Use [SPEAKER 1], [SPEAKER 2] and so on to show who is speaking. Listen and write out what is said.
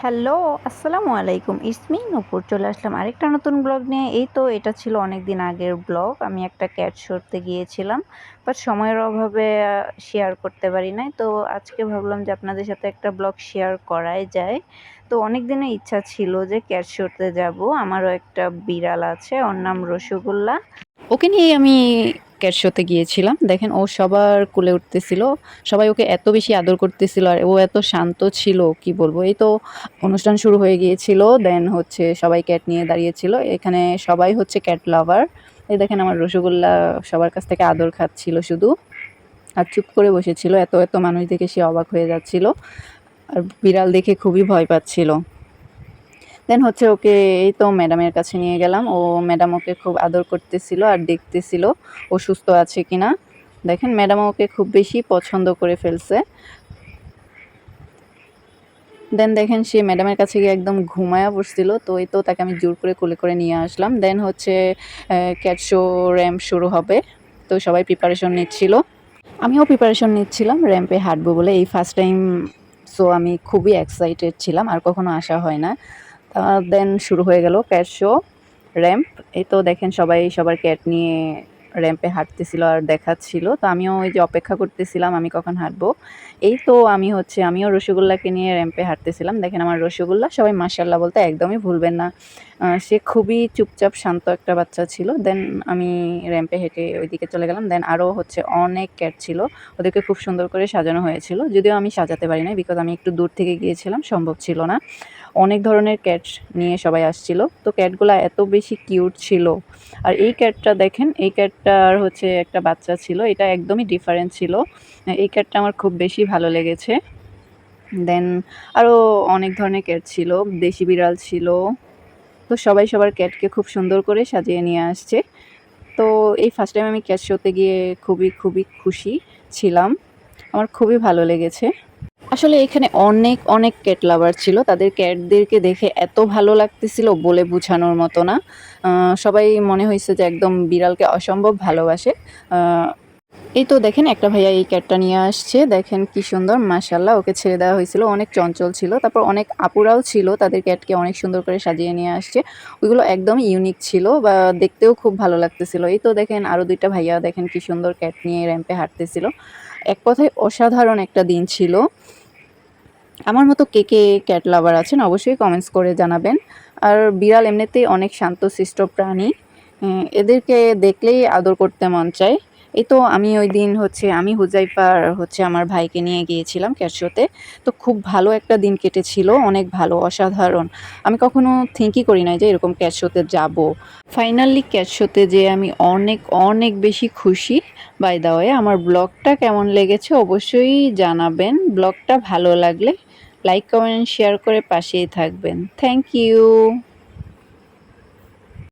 [SPEAKER 1] Hello, আসসালামু আলাইকুম। ইসমি নূপুর চলে আসলাম আরেকটা নতুন ব্লগ নিয়ে। এই তো এটা ছিল অনেক দিন আগের ব্লগ। আমি একটা ক্যাট শোতে গিয়েছিলাম। বাট সময়ের অভাবে শেয়ার করতে পারি নাই। তো আজকে ভাবলাম যে আপনাদের সাথে একটা ব্লগ শেয়ার করাই যায়। তো অনেক দিনের ইচ্ছা ছিল যে ক্যাট শোতে যাব। আমারও একটা বিড়াল আছে, ওর নাম রসগোল্লা। ওকে নিয়েই আমি ক্যাট শোতে গিয়েছিলাম। দেখেন ও সবার কোলে উঠতেছিল। সবাই ওকে এত বেশি আদর করতেছিল আর ও এত শান্ত ছিল কি বলবো। এই তো অনুষ্ঠান শুরু হয়ে গিয়েছিল। দেন হচ্ছে সবাই ক্যাট নিয়ে দাঁড়িয়েছিল। এখানে সবাই হচ্ছে ক্যাট লাভার। এই দেখেন আমার রসগোল্লা সবার কাছ থেকে আদর খাচ্ছিল শুধু। আর চুপ করে বসেছিল। এত এত মানুষ দেখে সে অবাক হয়ে যাচ্ছিল। আর বিড়াল দেখে খুবই ভয় পাচ্ছিল। দেন হচ্ছে ওকে এই তো ম্যাডামের কাছে নিয়ে গেলাম। ম্যাডাম ওকে খুব আদর করতেছিল আর দেখতেছিল ও সুস্থ আছে কিনা। দেখেন ম্যাডাম ওকে খুব বেশি পছন্দ করে ফেলছে। দেন দেখেন সে ম্যাডামের কাছে গিয়ে একদম ঘুমায়া পড়ছিল। তো এই তো তাকে আমি জোর করে কোলে করে নিয়ে আসলাম। দেন হচ্ছে ক্যাট শো র্যাম্প শুরু হবে। তো সবাই প্রিপারেশন নিচ্ছিল। আমিও প্রিপারেশন নিচ্ছিলাম র্যাম্পে হাঁটবো বলে। এই ফার্স্ট টাইম। সো আমি খুবই এক্সাইটেড ছিলাম, আর কখনো আসা হয় না। দেন শুরু হয়ে গেল ক্যাট শো র্যাম্প। এই তো দেখেন সবাই সবার ক্যাট নিয়ে র্যাম্পে হাঁটতেছিল আর দেখাচ্ছিল। তো আমিও ওই যে অপেক্ষা করতেছিলাম আমি কখন হাঁটবো। এই তো আমিও রসগোল্লাকে নিয়ে র্যাম্পে হাঁটতেছিলাম। দেখেন আমার রসগোল্লা, সবাই মাশাআল্লাহ বলতে একদমই ভুলবেন না। সে খুবই চুপচাপ শান্ত একটা বাচ্চা ছিল। দেন আমি র্যাম্পে হেঁটে ওইদিকে চলে গেলাম। দেন আরও হচ্ছে অনেক ক্যাট ছিল। ওদেরকে খুব সুন্দর করে সাজানো হয়েছিল। যদিও আমি সাজাতে পারি নাই, বিকজ আমি একটু দূর থেকে গিয়েছিলাম, সম্ভব ছিল না। অনেক ধরনের ক্যাট নিয়ে সবাই আসছিল। তো ক্যাটগুলা এত বেশি কিউট ছিল। আর এই ক্যাটটা দেখেন, এই ক্যাটটার হচ্ছে একটা বাচ্চা ছিল। এটা একদমই ডিফারেন্ট ছিল। এই ক্যাটটা আমার খুব বেশি ভালো লেগেছে। দেন আরও অনেক ধরনের ক্যাট ছিল, দেশি বিড়াল ছিল। তো সবাই সবার ক্যাটকে খুব সুন্দর করে সাজিয়ে নিয়ে আসছে। তো এই ফার্স্ট টাইম আমি ক্যাট শোতে গিয়ে খুবই খুবই খুশি ছিলাম। আমার খুবই ভালো লেগেছে। আসলে এখানে অনেক অনেক ক্যাট লাভার ছিল। তাদের ক্যাটদেরকে দেখে এত ভালো লাগতেছিল বলে বোঝানোর মতো না। সবাই মনে হয়েছে যে একদম বিড়ালকে অসম্ভব ভালোবাসে। এই তো দেখেন একটা ভাইয়া এই ক্যাটটা নিয়ে আসছে। দেখেন কি সুন্দর, মাশাআল্লাহ। ওকে ছেড়ে দেওয়া হয়েছিল, অনেক চঞ্চল ছিল। তারপর অনেক আপুরাও ছিল, তাদের ক্যাটকে অনেক সুন্দর করে সাজিয়ে নিয়ে আসছে। ওইগুলো একদমই ইউনিক ছিল বা দেখতেও খুব ভালো লাগতেছিল। এই তো দেখেন আরও দুইটা ভাইয়া দেখেন কি সুন্দর ক্যাট নিয়ে র্যাম্পে হাঁটতেছিল। এক কথায় অসাধারণ একটা দিন ছিল। আমার মতো কে কে ক্যাট লাভার আছেন অবশ্যই কমেন্টস করে জানাবেন। আর বিড়াল এমনিতেই অনেক শান্তশিষ্ট প্রাণী। এদেরকে দেখলেই আদর করতে মন চায়। এই তো আমি ওই দিন হচ্ছে আমি হুজাইফার হচ্ছে আমার ভাইকে নিয়ে গিয়েছিলাম ক্যাট শোতে। তো খুব ভালো একটা দিন কেটেছিল, অনেক ভালো, অসাধারণ। আমি কখনো থিঙ্কই করি নাই যে এরকম ক্যাট শোতে যাব। ফাইনালি ক্যাট শোতে যেয়ে আমি অনেক অনেক বেশি খুশি। বাই দ্য ওয়ে, আমার ব্লগটা কেমন লেগেছে অবশ্যই জানাবেন। ব্লগটা ভালো লাগলে লাইক কমেন্ট শেয়ার করে পাশেই থাকবেন। Thank you.